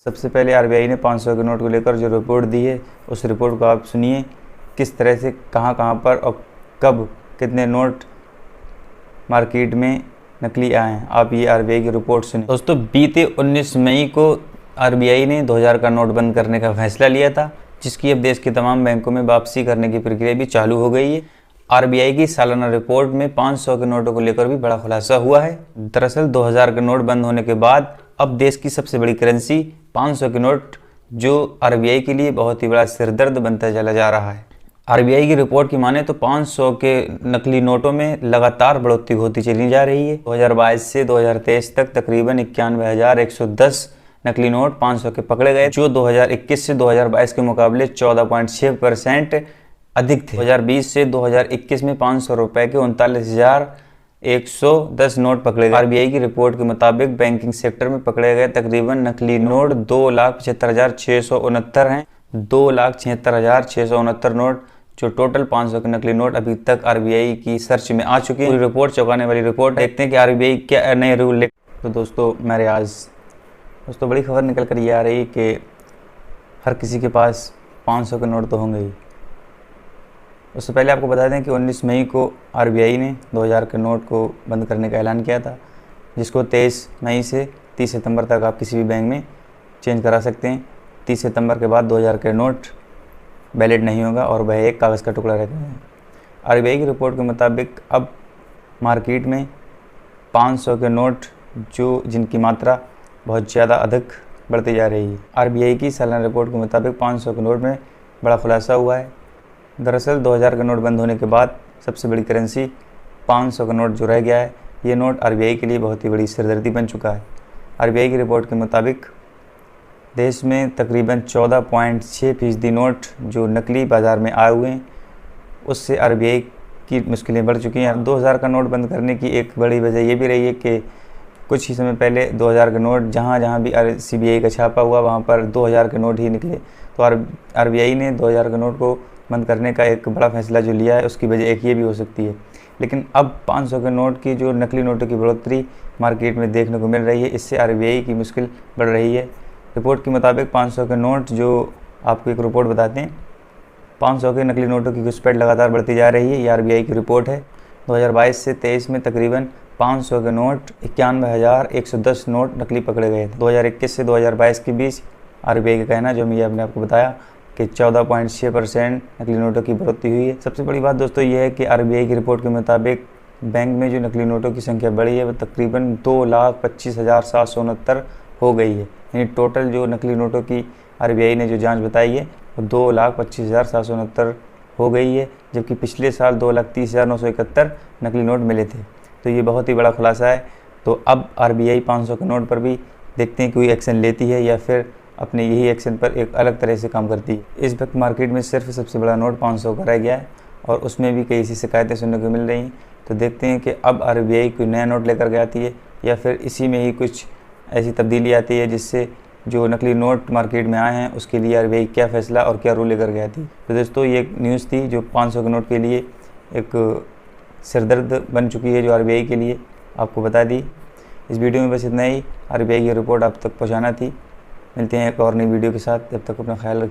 सबसे पहले आरबीआई ने 500 के नोट को लेकर जो रिपोर्ट दी है, उस रिपोर्ट को आप सुनिए, किस तरह से कहां पर और कब कितने नोट मार्केट में नकली आए हैं। आप ये आरबीआई की रिपोर्ट सुनिए। दोस्तों, बीते 19 मई को आरबीआई ने 2000 का नोट बंद करने का फैसला लिया था, जिसकी अब देश के तमाम बैंकों में वापसी करने की प्रक्रिया भी चालू हो गई है। आरबीआई की सालाना रिपोर्ट में 500 के नोटों को लेकर भी बड़ा खुलासा हुआ है। दरअसल 2000 के नोट बंद होने के बाद अब देश की सबसे बड़ी करेंसी 500 के नोट, जो आरबीआई के लिए बहुत ही बड़ा सिरदर्द बनता चला जा रहा है। आरबीआई की रिपोर्ट की माने तो 500 के नकली नोटों में लगातार बढ़ोतरी होती चली जा रही है। 2022 से 2023 तक तकरीबन 91,110 नकली नोट 500 के पकड़े गए, जो 2021 से 2022 के मुकाबले 14.6% अधिक थे। 2020 से 2021 में 500 रुपए के 39,110 नोट पकड़े गए। आरबीआई की रिपोर्ट के मुताबिक बैंकिंग सेक्टर में पकड़े गए तकरीबन नकली नोट 2,75,669 हैं। 2,76,669 नोट, जो टोटल 500 के नकली नोट अभी तक आरबीआई की सर्च में आ चुके हैं। रिपोर्ट चौंकाने वाली रिपोर्ट। देखते हैं कि आरबीआई क्या नए रूल ले। तो दोस्तों बड़ी खबर निकल कर ये आ रही है कि हर किसी के पास 500 के नोट तो होंगे ही। उससे पहले आपको बता दें कि 19 मई को आरबीआई ने 2000 के नोट को बंद करने का ऐलान किया था, जिसको 23 मई से 30 सितंबर तक आप किसी भी बैंक में चेंज करा सकते हैं। 30 सितंबर के बाद 2000 के नोट वैलिड नहीं होगा और वह एक कागज़ का टुकड़ा रहेगा। आरबीआई की रिपोर्ट के मुताबिक अब मार्केट में 500 के नोट जिनकी मात्रा बहुत ज़्यादा अधिक बढ़ती जा रही है। आरबीआई की सालाना रिपोर्ट के मुताबिक 500 के नोट में बड़ा खुलासा हुआ है। दरअसल 2000 का नोट बंद होने के बाद सबसे बड़ी करेंसी 500 का नोट जो रह गया है, ये नोट आरबीआई के लिए बहुत ही बड़ी सिरदर्दी बन चुका है। आरबीआई की रिपोर्ट के मुताबिक देश में तकरीबन 14.6% नोट जो नकली बाज़ार में आए हुए हैं, उससे आरबीआई की मुश्किलें बढ़ चुकी हैं। 2000 का नोट बंद करने की एक बड़ी वजह ये भी रही है कि कुछ ही समय पहले 2000 के नोट जहाँ भी सीबीआई का छापा हुआ, वहाँ पर 2000 के नोट ही निकले। तो आरबीआई ने 2000 के नोट को बंद करने का एक बड़ा फैसला जो लिया है, उसकी वजह एक ये भी हो सकती है। लेकिन अब 500 के नोट की जो नकली नोटों की बढ़ोतरी मार्केट में देखने को मिल रही है, इससे आरबीआई की मुश्किल बढ़ रही है। रिपोर्ट के मुताबिक 500 के नोट, जो आपको एक रिपोर्ट बताते हैं, 500 के नकली नोटों की घुसपैठ लगातार बढ़ती जा रही है। ये आरबीआई की रिपोर्ट है। 2022 से 23 में तकरीबन 500 के नोट 91,110 नोट नकली पकड़े गए थे। 2021 से 2022 के बीच आरबीआई का कहना, जो मैंने आपको बताया, कि 14.6% नकली नोटों की बढ़ोतरी हुई है। सबसे बड़ी बात दोस्तों ये है कि आरबीआई की रिपोर्ट के मुताबिक बैंक में जो नकली नोटों की संख्या बढ़ी है, वह तकरीबन 2,25,769 हो गई है। यानी टोटल जो नकली नोटों की आरबीआई ने जो जांच बताई है, वो 2,25,769 हो गई है, जबकि पिछले साल 2,30,971 नकली नोट मिले थे। तो ये बहुत ही बड़ा खुलासा है। तो अब आरबीआई 500 के नोट पर भी देखते हैं कोई एक्शन लेती है या फिर अपने यही एक्शन पर एक अलग तरह से काम करती है। इस वक्त मार्केट में सिर्फ सबसे बड़ा नोट 500 का रह गया है और उसमें भी कई ऐसी शिकायतें सुनने को मिल रही हैं। तो देखते हैं कि अब आरबीआई कोई नया नोट लेकर के आती है या फिर इसी में ही कुछ ऐसी तब्दीली आती है, जिससे जो नकली नोट मार्केट में आए हैं उसके लिए आरबीआई क्या फ़ैसला और क्या रूल लेकर के आती है। तो दोस्तों, ये एक न्यूज़ थी जो 500 के नोट के लिए एक सिरदर्द बन चुकी है, जो आरबीआई के लिए आपको बता दी। इस वीडियो में बस इतना ही। आरबीआई की रिपोर्ट आप तक पहुँचाना थी। मिलते हैं एक और नई वीडियो के साथ। तब तक अपना ख्याल रखिए।